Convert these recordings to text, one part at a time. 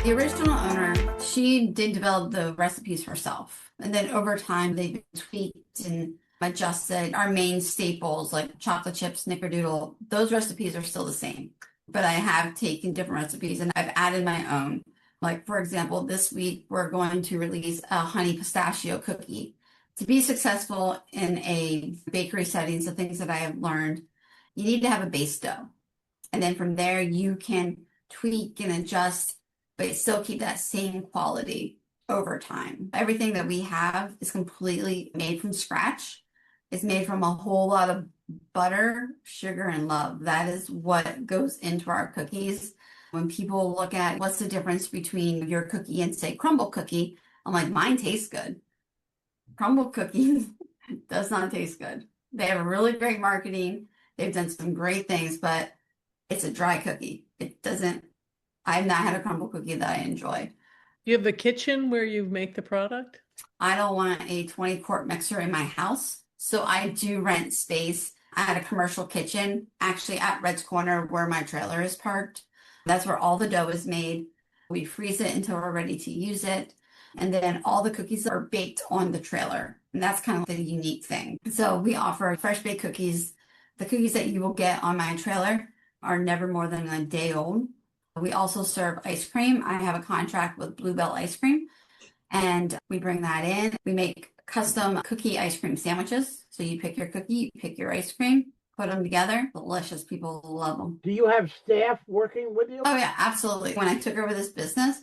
The original owner, she did develop the recipes herself. And then over time, they've been tweaked and adjusted. Our main staples like chocolate chips, snickerdoodle, those recipes are still the same. But I have taken different recipes and I've added my own. Like, for example, this week we're going to release a honey pistachio cookie. To be successful in a bakery setting, the things that I have learned, you need to have a base dough. And then from there, you can tweak and adjust, but still keep that same quality over time. Everything that we have is completely made from scratch. It's made from a whole lot of butter, sugar, and love. That is what goes into our cookies. When people look at what's the difference between your cookie and, say, crumble cookie, I'm like, mine tastes good. Crumble cookie does not taste good. They have a really great marketing. They've done some great things, but it's a dry cookie. It doesn't, I've not had a crumble cookie that I enjoy. You have a kitchen where you make the product? I don't want a 20-quart mixer in my house, so I do rent space. I had a commercial kitchen actually at Red's Corner where my trailer is parked. That's where all the dough is made. We freeze it until we're ready to use it. And then all the cookies are baked on the trailer. And that's kind of the unique thing. So we offer fresh baked cookies. The cookies that you will get on my trailer are never more than a day old. We also serve ice cream. I have a contract with Bluebell Ice Cream, and we bring that in. We make custom cookie ice cream sandwiches. So you pick your cookie, you pick your ice cream, put them together. Delicious. People love them. Do you have staff working with you? Oh, yeah, absolutely. When I took over this business,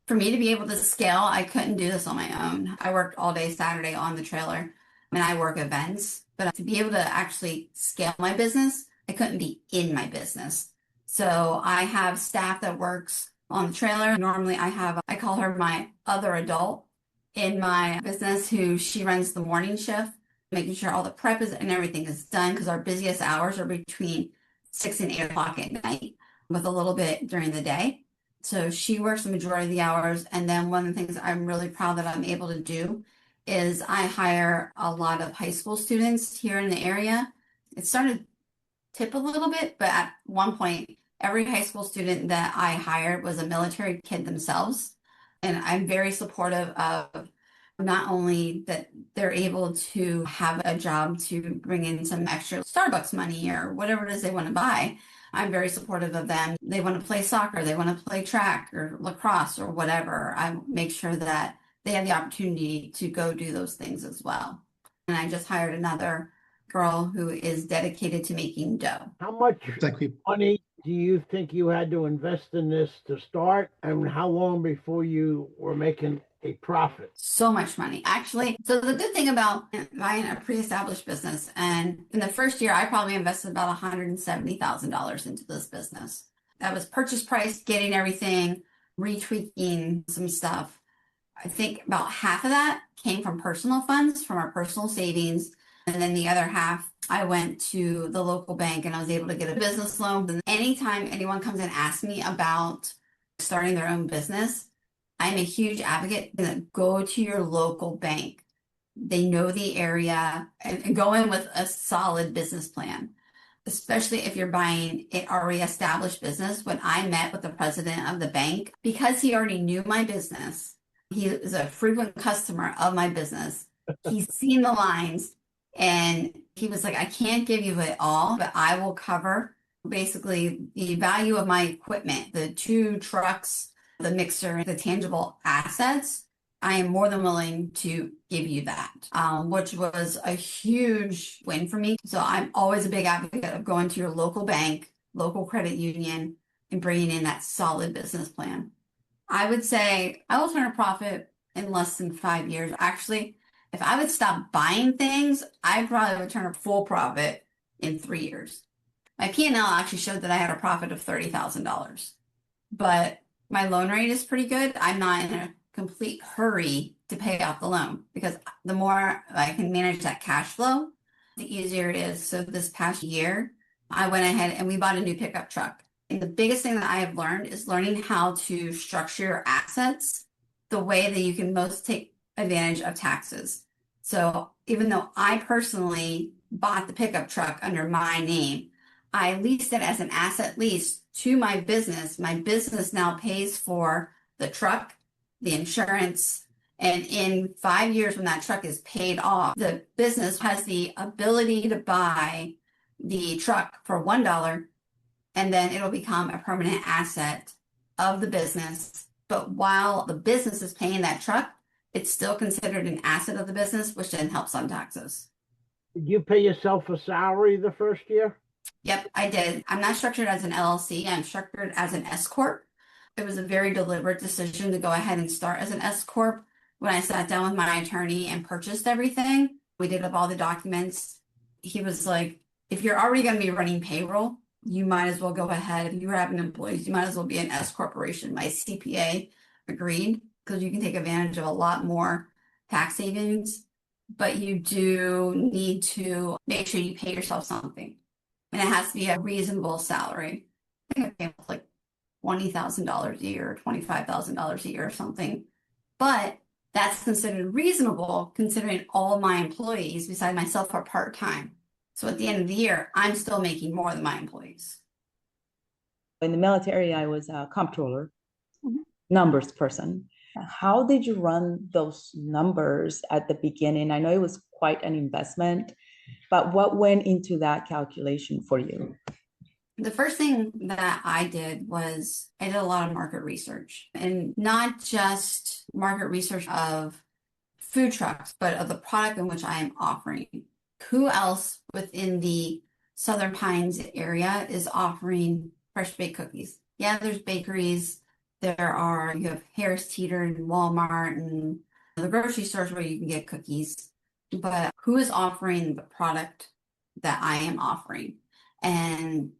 for me to be able to scale, I couldn't do this on my own. I worked all day Saturday on the trailer, and I work events. But to be able to actually scale my business, I couldn't be in my business. So I have staff that works on the trailer. Normally I call her my other adult in my business who she runs the morning shift, making sure all the prep is and everything is done because our busiest hours are between 6 and 8 o'clock at night with a little bit during the day. So she works the majority of the hours. And then one of the things I'm really proud that I'm able to do is I hire a lot of high school students here in the area. It started to tip a little bit, but at one point, every high school student that I hired was a military kid themselves. And I'm very supportive of not only that they're able to have a job to bring in some extra Starbucks money or whatever it is they want to buy. I'm very supportive of them. They want to play soccer, they want to play track or lacrosse or whatever. I make sure that they have the opportunity to go do those things as well. And I just hired another girl who is dedicated to making dough. How much Exactly. money do you think you had to invest in this to start? And how long before you were making a profit? So much money, actually. So the good thing about buying a pre-established business, and in the first year, I probably invested about $170,000 into this business. That was purchase price, getting everything, retweaking some stuff. I think about half of that came from personal funds, from our personal savings. And then the other half, I went to the local bank and I was able to get a business loan. And anytime anyone comes and asks me about starting their own business, I'm a huge advocate that go to your local bank. They know the area and go in with a solid business plan, especially if you're buying an already established business. When I met with the president of the bank, because he already knew my business, he is a frequent customer of my business. He's seen the lines and he was like, I can't give you it all, but I will cover basically the value of my equipment, the 2 trucks, the mixer, the tangible assets. I am more than willing to give you that, which was a huge win for me. So I'm always a big advocate of going to your local bank, local credit union, and bringing in that solid business plan. I would say I will turn a profit in less than 5 years. Actually, if I would stop buying things, I probably would turn a full profit in 3 years. My P&L actually showed that I had a profit of $30,000, but my loan rate is pretty good. I'm not in a complete hurry to pay off the loan because the more I can manage that cash flow, the easier it is. So this past year, I went ahead and we bought a new pickup truck. And the biggest thing that I have learned is learning how to structure your assets the way that you can most take advantage of taxes. So even though I personally bought the pickup truck under my name, I leased it as an asset lease to my business now pays for the truck, the insurance, and in 5 years when that truck is paid off, the business has the ability to buy the truck for $1, and then it'll become a permanent asset of the business. But while the business is paying that truck, it's still considered an asset of the business, which then helps on taxes. Did you pay yourself a salary the first year? Yep, I did. I'm not structured as an LLC. I'm structured as an S-corp. It was a very deliberate decision to go ahead and start as an S-corp. When I sat down with my attorney and purchased everything, we did up all the documents. He was like, if you're already going to be running payroll, you might as well go ahead. If you were having employees, you might as well be an S corporation. My CPA agreed because you can take advantage of a lot more tax savings, but you do need to make sure you pay yourself something. And it has to be a reasonable salary. I think I pay like $20,000 a year, $25,000 a year or something. But that's considered reasonable considering all of my employees beside myself are part-time. So at the end of the year, I'm still making more than my employees. In the military, I was a comptroller, numbers person. How did you run those numbers at the beginning? I know it was quite an investment, but what went into that calculation for you? The first thing that I did was I did a lot of market research, and not just market research of food trucks, but of the product in which I am offering. Who else within the Southern Pines area is offering fresh baked cookies? Yeah, there's bakeries. You have Harris Teeter and Walmart and the grocery stores where you can get cookies. But who is offering the product that I am offering? And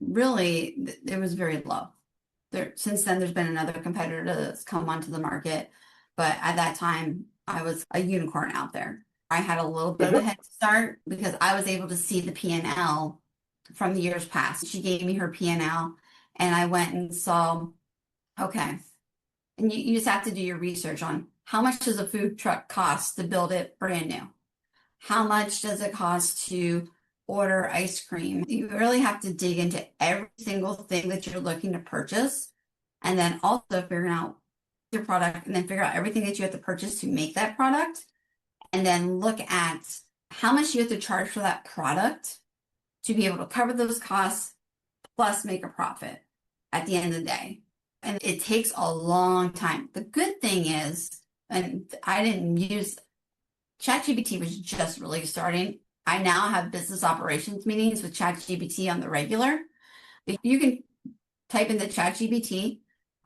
really, it was very low. Since then, there's been another competitor that's come onto the market. But at that time, I was a unicorn out there. I had a little bit of a head start because I was able to see the P&L from the years past. She gave me her P&L and I went and saw, okay. And you just have to do your research on how much does a food truck cost to build it brand new? How much does it cost to order ice cream? You really have to dig into every single thing that you're looking to purchase, and then also figuring out your product and then figure out everything that you have to purchase to make that product. And then look at how much you have to charge for that product to be able to cover those costs plus make a profit at the end of the day. And it takes a long time. The good thing is, and I didn't use ChatGPT was just really starting. I now have business operations meetings with ChatGPT on the regular. You can type into ChatGPT,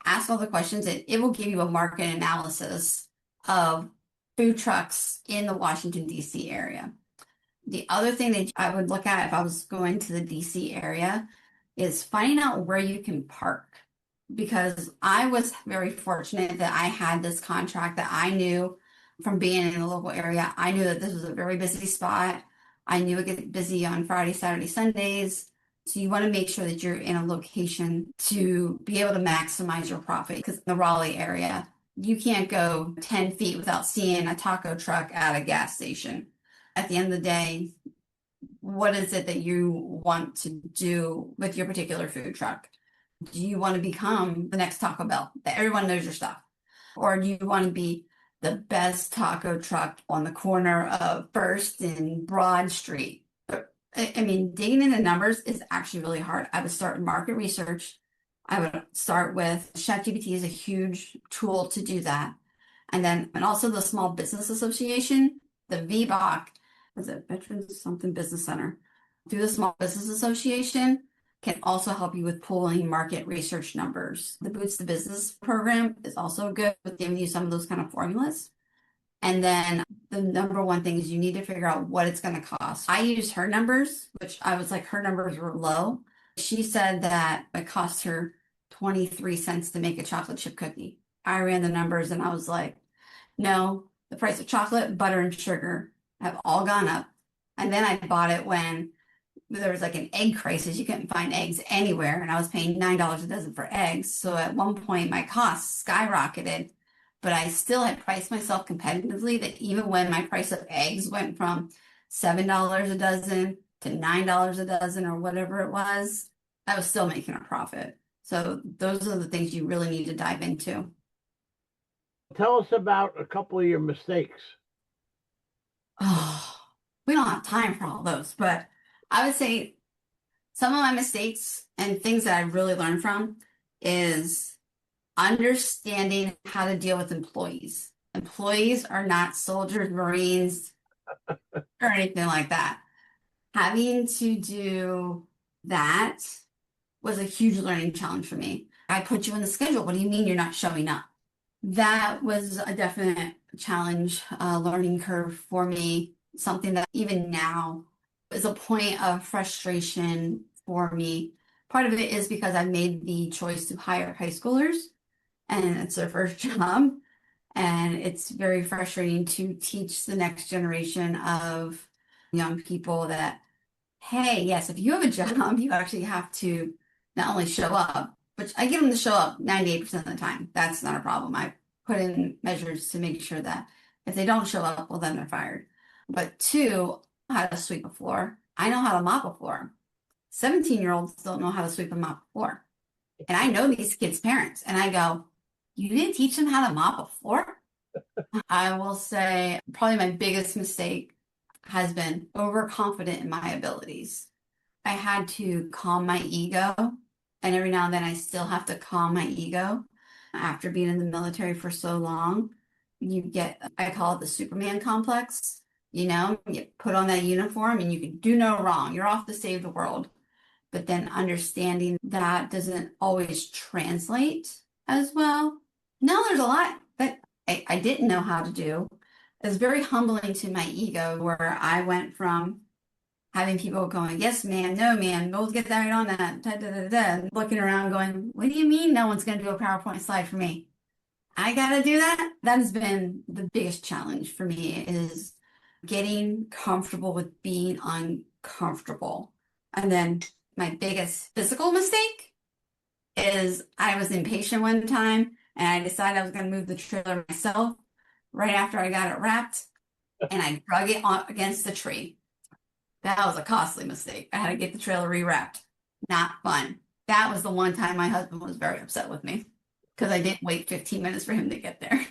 ask all the questions, and it will give you a market analysis of food trucks in the Washington, D.C. area. The other thing that I would look at if I was going to the D.C. area is finding out where you can park. Because I was very fortunate that I had this contract that I knew from being in the local area. I knew that this was a very busy spot. I knew it would get busy on Friday, Saturday, Sundays. So you want to make sure that you're in a location to be able to maximize your profit. Because in the Raleigh area, you can't go 10 feet without seeing a taco truck at a gas station. At the end of the day, what is it that you want to do with your particular food truck? Do you want to become the next Taco Bell that everyone knows your stuff? Or do you want to be the best taco truck on the corner of First and Broad Street? I mean, digging into numbers is actually really hard. I would start market research. I would start with ChatGPT is a huge tool to do that. And also the Small Business Association, the VBOC, is it Veterans Something Business Center? Through the Small Business Association can also help you with pulling market research numbers. The Boots to Business program is also good with giving you some of those kind of formulas. And then the number one thing is you need to figure out what it's going to cost. I used her numbers, which I was like, her numbers were low. She said that it cost her 23 cents to make a chocolate chip cookie. I ran the numbers and I was like, no, the price of chocolate, butter, and sugar have all gone up. And then I bought it when there was like an egg crisis. You couldn't find eggs anywhere. And I was paying $9 a dozen for eggs. So at one point my costs skyrocketed, but I still had priced myself competitively that even when my price of eggs went from $7 a dozen to $9 a dozen or whatever it was, I was still making a profit. So those are the things you really need to dive into. Tell us about a couple of your mistakes. Oh, we don't have time for all those, but I would say some of my mistakes and things that I really learned from is understanding how to deal with employees. Employees are not soldiers, Marines, or anything like that. Having to do that was a huge learning challenge for me. I put you in the schedule. What do you mean you're not showing up? That was a definite challenge, learning curve for me, something that even now is a point of frustration for me. Part of it is because I made the choice to hire high schoolers and it's their first job. And it's very frustrating to teach the next generation of young people that, hey, yes, if you have a job, you actually have to not only show up, but I get them to show up 98% of the time. That's not a problem. I put in measures to make sure that if they don't show up, well, then they're fired. But two, how to sweep a floor. I know how to mop a floor. 17-year-olds don't know how to sweep and mop a floor. And I know these kids' parents, and I go, you didn't teach them how to mop a floor? I will say probably my biggest mistake has been overconfident in my abilities. I had to calm my ego, and every now and then I still have to calm my ego. After being in the military for so long, you get, I call it the Superman complex. You know, you put on that uniform and you can do no wrong. You're off to save the world. But then understanding that doesn't always translate as well. No, there's a lot that I didn't know how to do. It was very humbling to my ego where I went from having people going, yes, ma'am, no, ma'am, we'll get that right on that, da, da, da, da, and looking around going, what do you mean no one's going to do a PowerPoint slide for me? I got to do that? That has been the biggest challenge for me is getting comfortable with being uncomfortable. And then my biggest physical mistake is I was impatient one time and I decided I was going to move the trailer myself right after I got it wrapped and I drug it against the tree. That was a costly mistake. I had to get the trailer rewrapped. Not fun. That was the one time my husband was very upset with me because I didn't wait 15 minutes for him to get there.